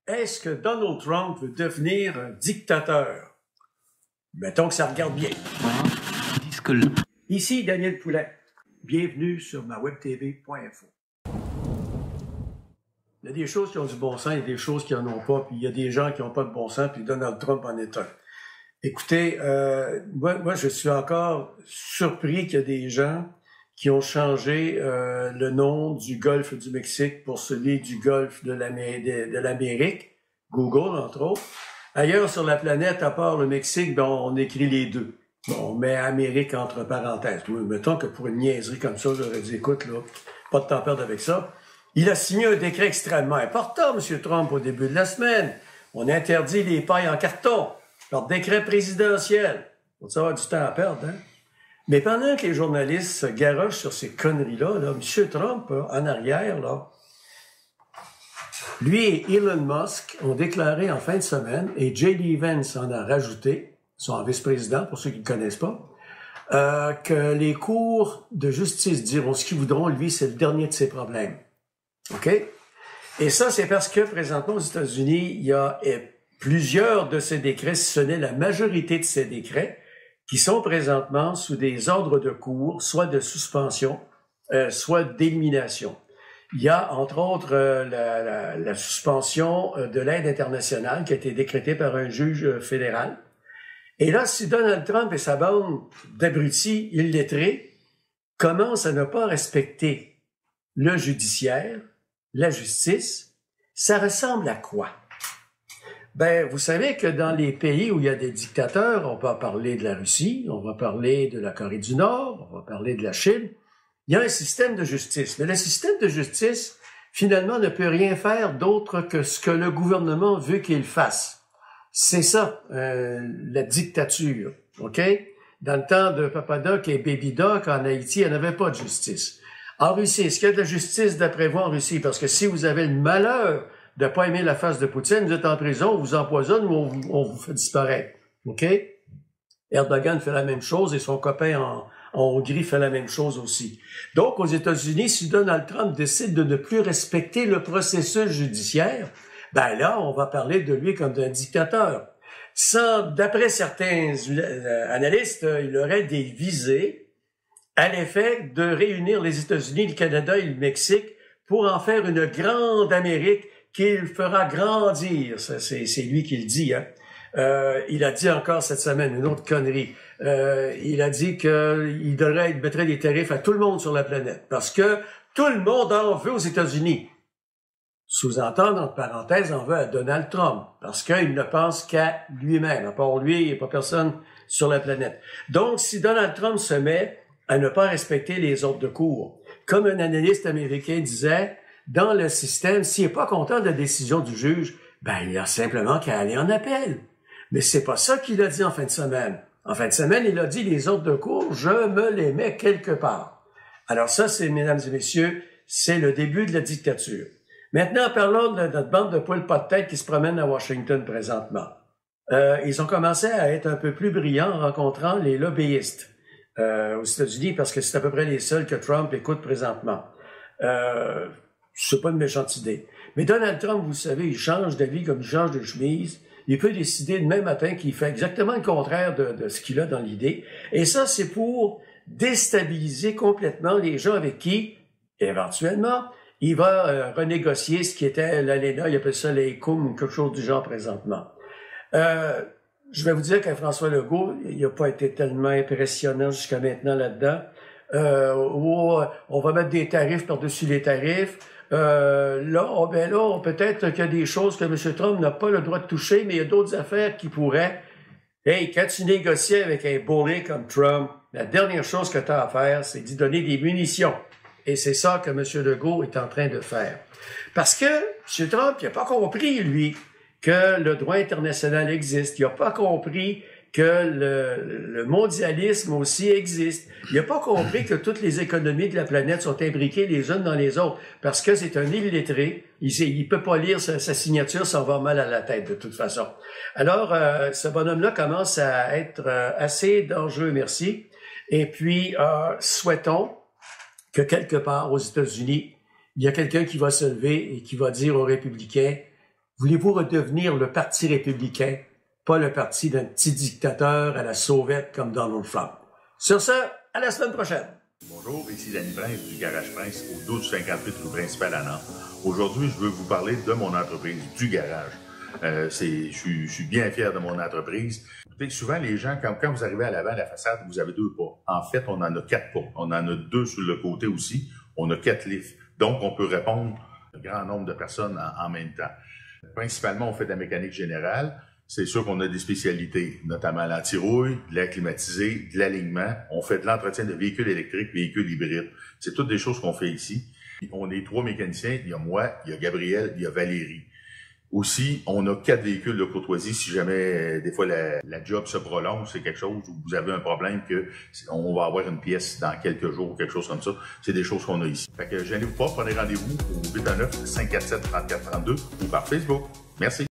Est-ce que Donald Trump veut devenir un dictateur? Mettons que ça regarde bien. Ici Daniel Poulet. Bienvenue sur ma webtv.info. Il y a des choses qui ont du bon sens, il y a des choses qui n'en ont pas, puis il y a des gens qui n'ont pas de bon sens, puis Donald Trump en est un. Écoutez, moi, je suis encore surpris qu'il y a des gens qui ont changé le nom du golfe du Mexique pour celui du golfe de l'Amérique, Google, entre autres. Ailleurs sur la planète, à part le Mexique, ben, on écrit les deux. Bon, on met Amérique entre parenthèses. Mettons que pour une niaiserie comme ça, j'aurais dit, écoute, là, pas de temps à perdre avec ça. Il a signé un décret extrêmement important, M. Trump, au début de la semaine. On interdit les pailles en carton par décret présidentiel. Faut savoir du temps à perdre, hein? Mais pendant que les journalistes se garochent sur ces conneries-là, là, M. Trump, en arrière, là, lui et Elon Musk ont déclaré en fin de semaine, et J.D. Vance en a rajouté, son vice-président, pour ceux qui ne le connaissent pas, que les cours de justice diront ce qu'ils voudront, lui, c'est le dernier de ses problèmes. OK? Et ça, c'est parce que, présentement, aux États-Unis, il y a plusieurs de ces décrets, si ce n'est la majorité de ces décrets, qui sont présentement sous des ordres de cours, soit de suspension, soit d'élimination. Il y a, entre autres, la suspension de l'aide internationale qui a été décrétée par un juge fédéral. Et là, si Donald Trump et sa bande d'abrutis illettrés commencent à ne pas respecter le judiciaire, la justice, ça ressemble à quoi? Ben, vous savez que dans les pays où il y a des dictateurs, on va parler de la Russie, on va parler de la Corée du Nord, on va parler de la Chine, il y a un système de justice. Mais le système de justice, finalement, ne peut rien faire d'autre que ce que le gouvernement veut qu'il fasse. C'est ça, la dictature, OK? Dans le temps de Papa Doc et Baby Doc, en Haïti, il n'y en avait pas de justice. En Russie, est-ce qu'il y a de la justice d'après vous en Russie? Parce que si vous avez le malheur de ne pas aimer la face de Poutine, vous êtes en prison, on vous empoisonne ou on vous fait disparaître. OK? Erdogan fait la même chose et son copain en Hongrie fait la même chose aussi. Donc, aux États-Unis, si Donald Trump décide de ne plus respecter le processus judiciaire, ben là, on va parler de lui comme d'un dictateur. D'après certains analystes, il aurait des visées à l'effet de réunir les États-Unis, le Canada et le Mexique pour en faire une grande Amérique qu'il fera grandir. C'est lui qui le dit, hein. Il a dit encore cette semaine une autre connerie. Il a dit qu'il mettrait des tarifs à tout le monde sur la planète parce que tout le monde en veut aux États-Unis. Sous-entendre, entre parenthèses, en veut à Donald Trump parce qu'il ne pense qu'à lui-même. À part lui, il n'y a pas personne sur la planète. Donc, si Donald Trump se met à ne pas respecter les ordres de cour, comme un analyste américain disait, dans le système, s'il n'est pas content de la décision du juge, ben il a simplement qu'à aller en appel. Mais c'est pas ça qu'il a dit en fin de semaine. En fin de semaine, il a dit les ordres de cour, je me les mets quelque part. Alors ça, c'est, mesdames et messieurs, c'est le début de la dictature. Maintenant, parlons de notre bande de poules pas de tête qui se promène à Washington présentement. Ils ont commencé à être un peu plus brillants en rencontrant les lobbyistes aux États-Unis parce que c'est à peu près les seuls que Trump écoute présentement. C'est pas une méchante idée. Mais Donald Trump, vous savez, il change d'avis comme il change de chemise. Il peut décider le même matin qu'il fait exactement le contraire de ce qu'il a dans l'idée. Et ça, c'est pour déstabiliser complètement les gens avec qui, éventuellement, il va renégocier ce qui était l'ALENA, il appelle ça l'ECUM ou quelque chose du genre présentement. Je vais vous dire que François Legault, il n'a pas été tellement impressionnant jusqu'à maintenant là-dedans. On va mettre des tarifs par-dessus les tarifs. Peut-être qu'il y a des choses que M. Trump n'a pas le droit de toucher, mais il y a d'autres affaires qui pourraient. Hey, quand tu négocies avec un bully comme Trump, la dernière chose que tu as à faire, c'est d'y donner des munitions. Et c'est ça que M. Legault est en train de faire. Parce que M. Trump, il n'a pas compris, lui, que le droit international existe. Il n'a pas compris que le mondialisme aussi existe. Il n'a pas compris que toutes les économies de la planète sont imbriquées les unes dans les autres, parce que c'est un illettré. Il peut pas lire sa signature sans avoir mal à la tête, de toute façon. Alors, ce bonhomme-là commence à être assez dangereux, merci. Et puis, souhaitons que quelque part aux États-Unis, il y a quelqu'un qui va se lever et qui va dire aux républicains, Voulez-vous redevenir le Parti républicain, pas le parti d'un petit dictateur à la sauvette comme Donald Trump? Sur ce, à la semaine prochaine. Bonjour, ici Danny Prince du Garage Prince au 1258 rue Principale à Nantes. Aujourd'hui, je veux vous parler de mon entreprise, du garage. Je suis bien fier de mon entreprise. Souvent, les gens, quand vous arrivez à l'avant de la façade, vous avez 2 pas. En fait, on en a 4 pas. On en a 2 sur le côté aussi. On a 4 lifts. Donc, on peut répondre à un grand nombre de personnes en même temps. Principalement, on fait de la mécanique générale. C'est sûr qu'on a des spécialités, notamment l'anti-rouille, de l'air climatisé, de l'alignement. On fait de l'entretien de véhicules électriques, véhicules hybrides. C'est toutes des choses qu'on fait ici. On est 3 mécaniciens. Il y a moi, il y a Gabriel, il y a Valérie. Aussi, on a 4 véhicules de courtoisie si jamais des fois la job se prolonge, c'est quelque chose où vous avez un problème que on va avoir une pièce dans quelques jours, quelque chose comme ça. C'est des choses qu'on a ici. Fait que gênez-vous pas, prenez rendez-vous au 819-547-3432 ou par Facebook. Merci.